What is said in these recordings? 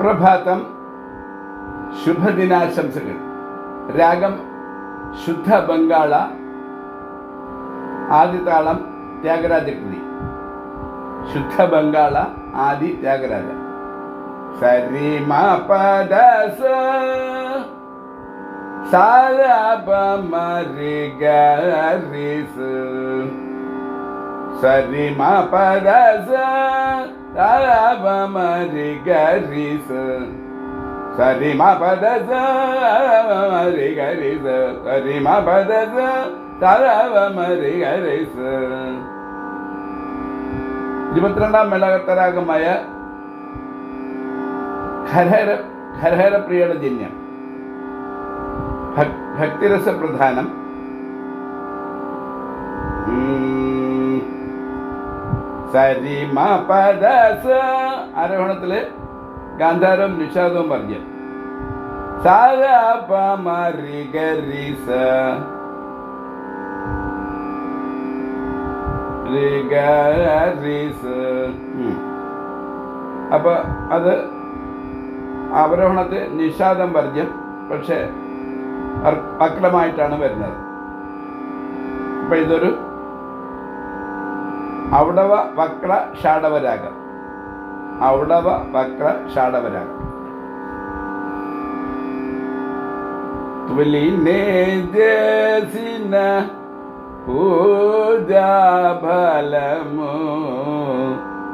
സുപ്രഭാതം, ശുഭദിനാശംസകൾ. രാഗം ശുദ്ധ ബംഗാള, ആദിതാളം ത്യാഗരാജകൃതി. ശുദ്ധ ബംഗാള, ആദി ത്യാഗരാജ. സരി മ പദ സ സാര പ മ രി ഗ രി സ. സരി മ പദ സ സാര പ മ രി ഗ രി സ. സരി മ പദ സ രി ഗ രി സ. സരി മ പദ സ സാര പ മ രി ഗ രി സ. 22ാം മേളകർത്തരാഗമായ ഹരഹരപ്രിയയുടെ ജന്യം. ഭക്തിരസപ്രധാനം. സരി മ പദ സ ആരോഹണത്തില് ഗാന്ധാരവും നിഷാദവും പറഞ്ഞു. സാര പ മ രി ഗ രി സ. അപ്പൊ അത് അവരോഹണത്തിൽ നിഷാദം വർജ്യം, പക്ഷെ വക്രമായിട്ടാണ് വരുന്നത്. അപ്പൊ ഇതൊരു ഔഡവ വക്ര ഷാഡവരാഗം. ഔഡവ വക്ര ഷാഡവരാഗം. ജസിന പൂജാഫലമോ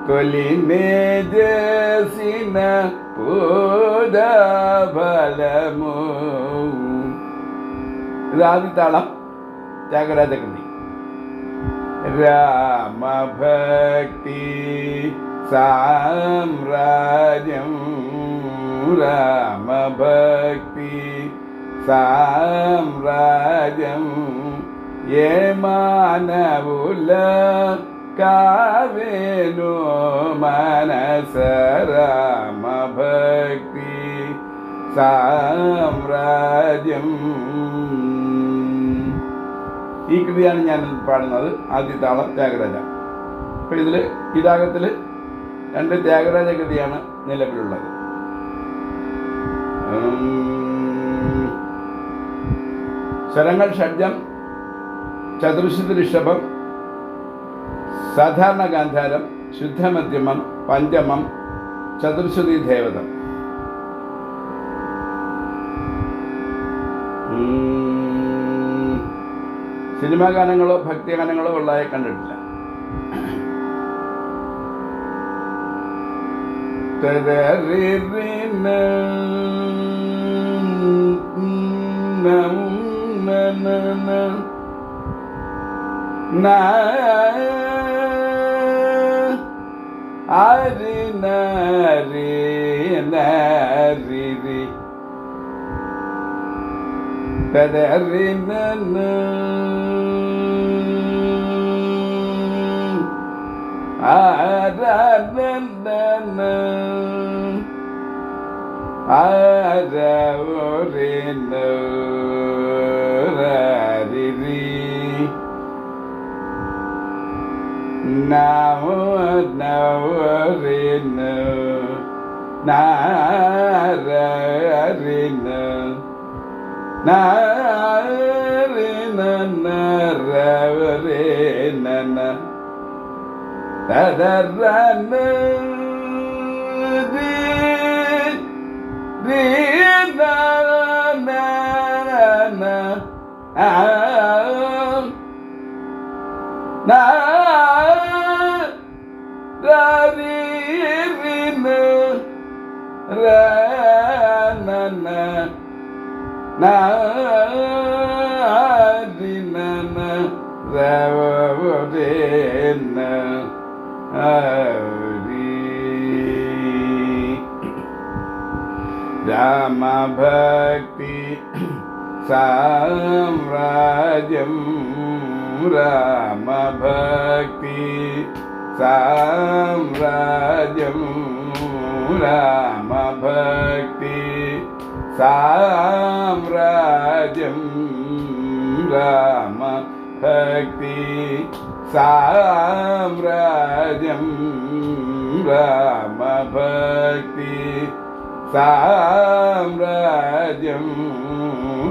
കൊലിനെ ജസിന പൂജാഫലമോ. ഇത് ആദിതാളം ത്യാഗരാജകൃതി. രാമഭക്തി സാമ്രാജ്യം. രാമഭക്തി സാമ്രാജ്യം. യേ മാനവുല കാവേനോ മനസ. രാമഭക്തി സാമ്രാജ്യം. ഈ കൃതിയാണ് ഞാൻ പാടുന്നത്. ആദ്യതാളം ത്യാഗരാജ. അപ്പൊ ഇതില് ഈ രാഗത്തില് 2 ത്യാഗരാജ കൃതിയാണ് നിലവിലുള്ളത്. സ്വരങ്ങൾ ഷഡ്ജം, ചതുർശ്രുതി ഋഷഭം, സാധാരണ ഗാന്ധാരം, ശുദ്ധമധ്യമം, പഞ്ചമം, ചതുർശ്രുതി ധേവതം. സിനിമാ ഗാനങ്ങളോ ഭക്തിഗാനങ്ങളോ ഉള്ളതായി കണ്ടിട്ടില്ല. ആരി നരി നരി രി തദരി നന ആരനന ആരവരി നരി രി. നമോ നവരി ന നാരി ന നാരി നന രവരി നന തദരന രി രി ന ന ആ na ra ri ri na ra na na na ri na na ra ri na ri. Rama bhakti samrajam. രാമഭക്തി സാമ്രാജ്യം. രാമഭക്തി സാമ്രാജ്യം. രാമഭക്തി സാമ്രാജ്യം. രാമഭക്തി సామ్రాజ్యం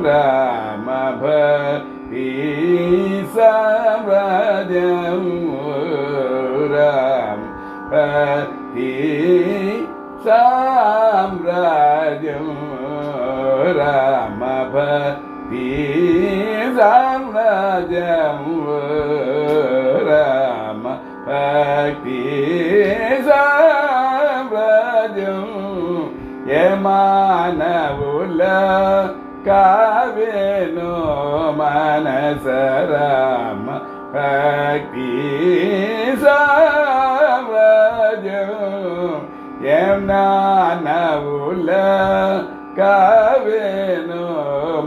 రామ భక్తి సామ్రాజ్యం రామ భక్తి సామ్రాజ్యం రామ భక్తి సామ్రాజ్యం రామ భక్తి సామ్రాజ్యం మానవుల కావేను మనస రామ భక్తి సామ్రాజ్యం మానవుల కావేను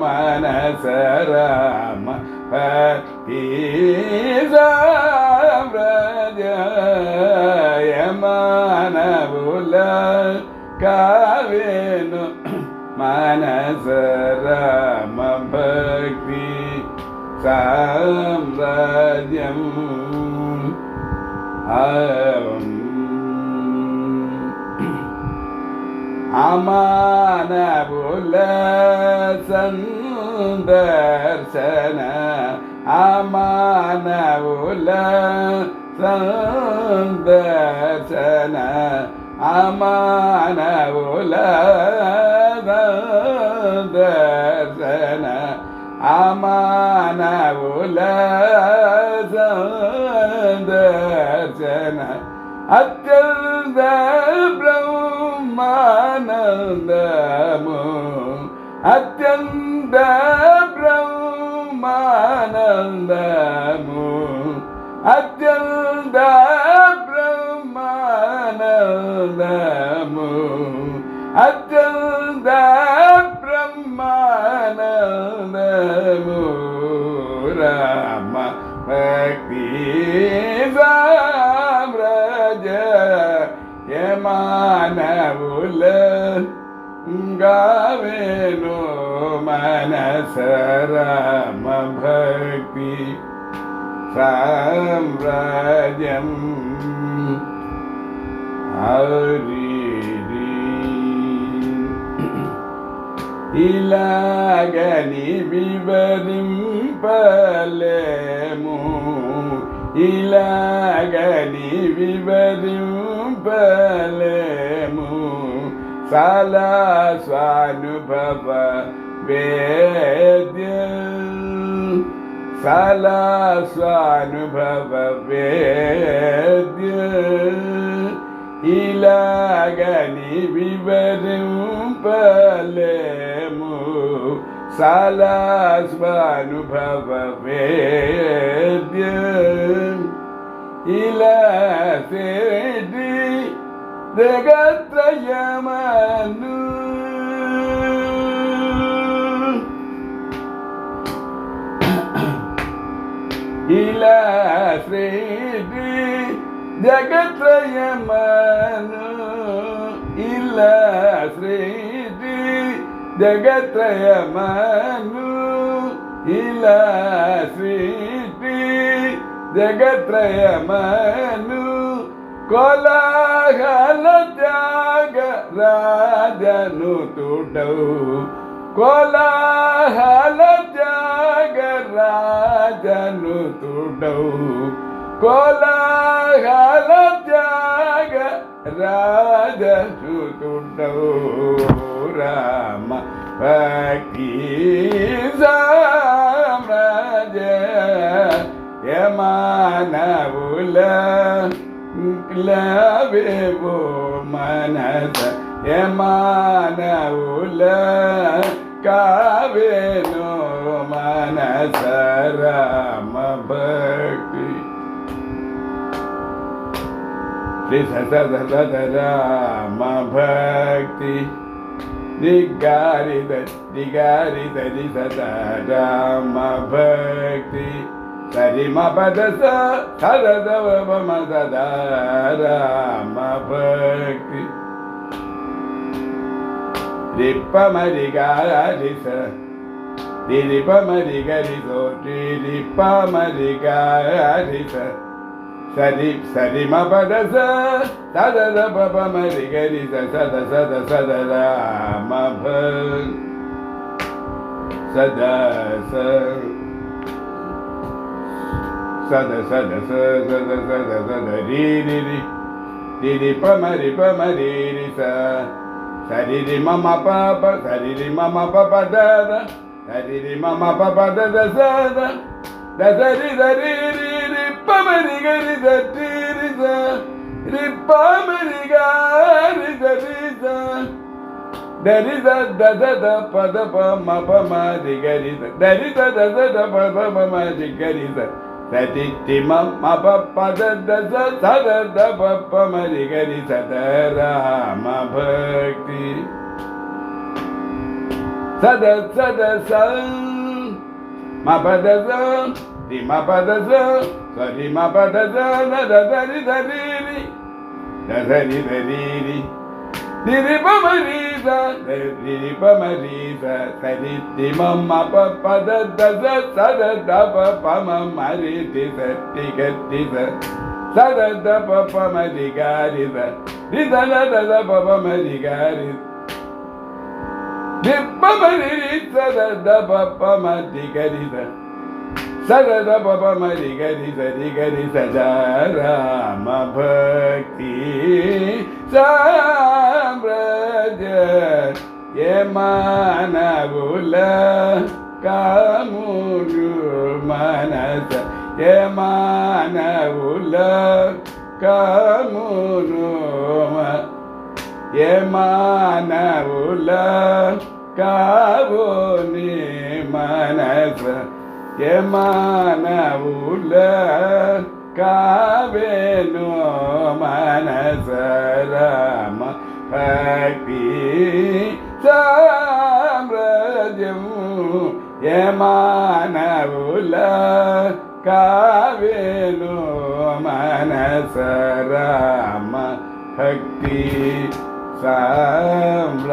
మనస రామ భక్తి సామ్రాజ్యం మానవుల కావేను మనస రామ భక్తి సామ్రాజ్యం అమానవుల సందర్శన అమానవుల సందర్శన అమానవుల సందర్శన అమానవుల సందర్శన అత్యంత బ్రహ్మానందము అత్యంత బ్రహ్మానందము అత్యంత బ్రహ్మానందము అత్యంత బ్రహ్మానందము రామ భక్తి సామ్రాజ్యం మానవుల గావేను మనస రామ భక్తి సామ్రాజ్యం హరి ఇలాగని వివరింపలేము ఇలాగని వివరింపలేము చాలా స్వానుభవ వేద్య చాలా స్వానుభవ వేద్య ఇలాగని వివరింపలేము చాలా స్వానుభవ వేద్య ఇలా సేటి జగత్రయమను ఇలా శ్రీటి జగత్రయమను ఇలా శ్రీటి జగత్రయమను ఇలా శ్రీటి జగత్రయమను కోలాహల త్యాగ రాజను తుడవు కోలాహల త్యాగ రాజను తుడవు కోలాహల త్యాగ రాజను తుడవు రామ భక్తి సామ్రాజ్యం మానవుల లవేవో మనస మానవుల కావేను మనస రామ భక్తి శ్రీ సతత రామ భక్తి దిగారిద దిగారిద సత రామ భక్తి సరిమ పద సదవ సదా రామ భక్తి రిప్ప మరి గారిస రిప్ప మరి గరిసో రిప్ప మరి గారిస సరి సరి మ పద స సద ద ప ప మ రి గ రి స సద సద సద ర మ భ సద స సద సద స సద సద సద రి రి రి రి రి ప మ రి రి స సరి రి మ మ ప ప సరి రి మ మ ప ప ద ద సరి రి మ మ ప ప ద ద స ద ద స రి ద రి రి రి ప మ రి గ రి ద టి రి స రి ప మ రి గ రి ద రి స ద రి ద ద ద ద ప ద ప మ ప మ రి గ రి స ద రి ద ద ద ద ప ప మ మ రి గ రి స ద టి టి మ మ ప ప ద ద స స ద ద ప ప మ రి గ రి స ద రామ భక్తి సద సద స మ ప ద స రి మ ప ద స స రి మ ప ద స ద ద ద రి ద రి రి ద ద రి ద రి రి రి రి ప మ రి స ద రి రి ప మ రి స స రి టి మ మ ప ప ద ద స స ద ద ప ప మ మ రి టి స టి గ టి స స ద ద ప ప మ రి గ రి స రి ద ద ద ద ప ప మ రి గ రి రి ప మ రి రి స ద ద ప ప మ రి గ రి స స ద ద ప ప మ రి గ రి స రి గ రి స ద రామ భక్తి సామ్రాజ్య ఏ మానవుల కాములు మనస ఏ మానవుల కామును ఏ మానవుల కావుని మనస ఏ మానవుల కావేను మనస రామ భక్తి సామ్రాజ్యం ఏ మానవుల కావేను మనస రామ భక్తి సామ్రాజ్యం